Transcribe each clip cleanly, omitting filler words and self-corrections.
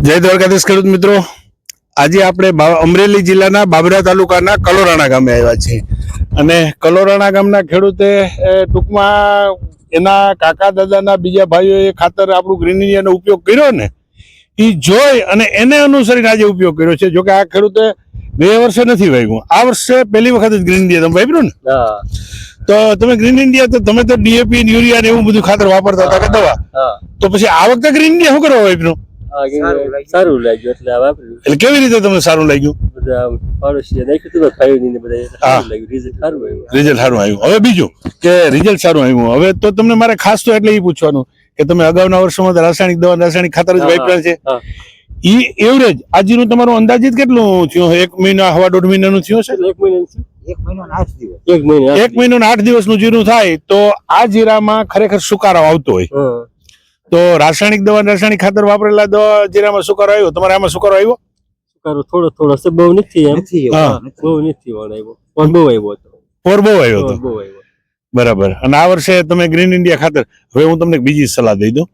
જય દ્વારકાધીશ ખેડૂત મિત્રો, આજે આપણે અમરેલી જિલ્લાના બાબરા તાલુકાના કલોરાણા ગામે આવ્યા છીએ અને કલોરાણા ગામના ખેડૂતે ટૂંકમાં એના કાકા દાદાના બીજા ભાઈઓએ ખાતર આપણું ગ્રીન ઇન્ડિયાનો ઉપયોગ કર્યો ને એ જોઈ અને એને અનુસરીને આજે ઉપયોગ કર્યો છે. જોકે આ ખેડૂતે 2 વર્ષે નથી વાવ્યું, આ વર્ષે પહેલી વખત જ ગ્રીન ઇન્ડિયા તમે વાપર્યું ને. તો તમે ગ્રીન ઇન્ડિયા તો તમે તો ડીએપી યુરિયા ને એવું બધું ખાતર વાપરતા હતા કે દવા, તો પછી આ વખતે ગ્રીન ઇન્ડિયા શું કરવા વાપર્યું? સારું લાગ્યું એટલે વાપર્યું. એટલે કેવી રીતે તમને સારું લાગ્યું? બધા પાડોશીએ નાખ્યું હતું ભાઈઓ ને બધા સારું લાગ્યું, રિઝલ્ટ સારું આવ્યું. રિઝલ્ટ સારું આવ્યું. હવે બીજું કે રિઝલ્ટ સારું આવ્યું, હવે તો તમને મારે ખાસ તો એટલે એ પૂછવાનું કે તમે અગાઉના વર્ષોમાં રાસાયણિક દવા રાસાયણિક ખાતર જ વાપર્યા છે, ઈ એવરેજ આજનું તમારું અંદાજિત કેટલું થયું? 1 મહિના 1.5 મહિનાનું થયું છે? 1 મહિના 1 મહિનો ને 8 દિવસનું જીરું થાય તો આ જીરામાં ખરેખર સુકારો આવતો હોય. તો રાસાયણિક દવા રાસાયણિક ખાતર વાપરેલા દવા જીરામાં સુકારો આવ્યો, તમારે આમાં સુકારો આવ્યો? સુકારો થોડો થોડો છે, બહુ નથી એમ. બહુ નથી આવ્યો, પણ બહુ આવ્યો હતો. બહુ આવ્યો હતો. બહુ આવ્યો. બરાબર. અને આ વર્ષે તમે ગ્રીન ઇન્ડિયા ખાતર, હવે હું તમને બીજી સલાહ દઈ દઉં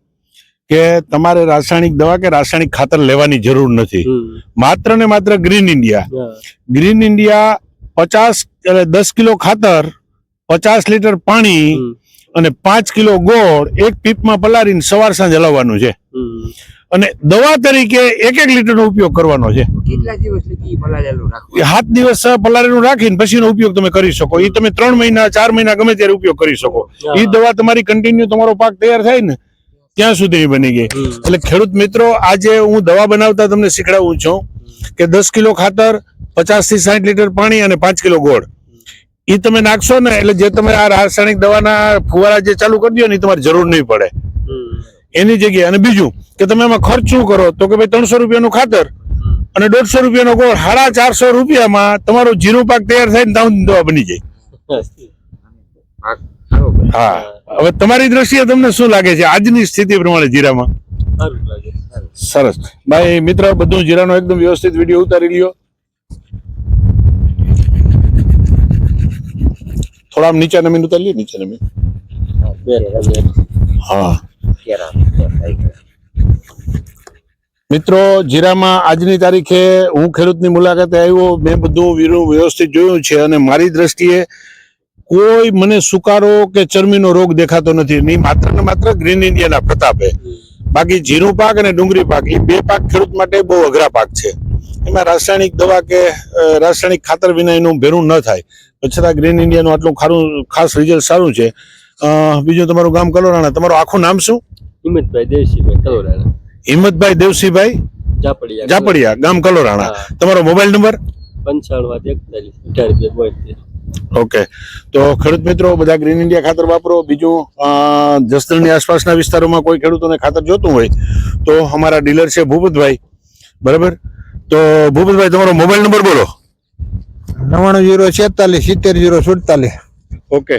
કે તમારે રાસાયણિક દવા કે રાસાયણિક ખાતર લેવાની જરૂર નથી. માત્ર ને માત્ર ગ્રીન ઇન્ડિયા 10 કિલો ખાતર, 50 લીટર પાણી અને 5 કિલો ગોળ એક પીપમાં પલાળીને સવાર સાંજ હલાવવાનું છે અને દવા તરીકે 1 લીટરનો ઉપયોગ કરવાનો છે. 7 દિવસ પલાળેલું રાખીને પછીનો ઉપયોગ તમે કરી શકો. એ તમે 3 મહિના 4 મહિના ગમે ત્યારે ઉપયોગ કરી શકો. એ દવા તમારી કન્ટિન્યુ તમારો પાક તૈયાર થાય ને ત્યાં સુધી બની ગઈ. એટલે ખેડૂત મિત્રો, આજે હું દવા બનાવતા તમને શીખડાવું છું કે 10 કિલો ખાતર, 50 થી 60 લીટર પાણી અને 5 કિલો ગોળ એ તમે નાખશો ને એટલે જે તમે આ રાસાયણિક દવાના ફુવારા જે ચાલુ કરી દો ને એ તમારે જરૂર નહીં પડે એની જગ્યાએ. અને બીજું કે તમે એમાં ખર્ચ શું કરો તો કે ભાઈ 300 રૂપિયાનું ખાતર અને 150 રૂપિયાનો ગોળ, 450 રૂપિયામાં તમારો જીરું પાક તૈયાર થાય ને ત્યાં દવા બની જાય. હા, હવે તમારી દ્રષ્ટિએ તમને શું લાગે છે આજની સ્થિતિ પ્રમાણે જીરામાં? સરસ ભાઈ મિત્ર, બધું જીરાનો એકદમ વ્યવસ્થિત વિડીયો ઉતારી લ્યો. થોડા નીચે નમીન ઉતારી લ્યો, નીચે નમીન. હા મિત્રો, જીરામાં આજની તારીખે હું ખેડૂતની મુલાકાતે આવ્યો, મેં બધું વ્યવસ્થિત જોયું છે અને મારી દ્રષ્ટિએ કોઈ મને સુકારો કે ચરમીનો રોગ દેખાતો નથી. નહીં માત્ર ને માત્ર ગ્રીન ઇન્ડિયાના પ્રતાપે. બાકી જીરું પાક અને ડુંગળી પાક એ 2 પાક ખેડૂત માટે બહુ અઘરા પાક છે. એમાં રાસાયણિક દવા કે રાસાયણિક ખાતર વિના એનું ભેરું ન થાય. છતાં ગ્રીન ઇન્ડિયાનું આટલું ખાસ રિઝલ્ટ સારું છે. બીજું તમારું ગામ કલોરાણા, તમારું આખું નામ શું? હિંમતભાઈ દેવસિંહભાઈ કલોરાણા. હિંમતભાઈ દેવસિંહભાઈ જાપડિયા, ગામ કલોરાણા. તમારો મોબાઈલ નંબર? 9541 ઓકે. તો ખેડૂત મિત્રો, બધા ગ્રીન ઇન્ડિયા ખાતર વાપરો. બીજું જસદણની આસપાસના વિસ્તારોમાં કોઈ ખેડૂતોને ખાતર જોતું હોય તો અમારા ડીલર છે ભૂપતભાઈ, બરાબર? તો ભૂપતભાઈ, તમારો મોબાઈલ નંબર બોલો. 99 046 70 047. ઓકે.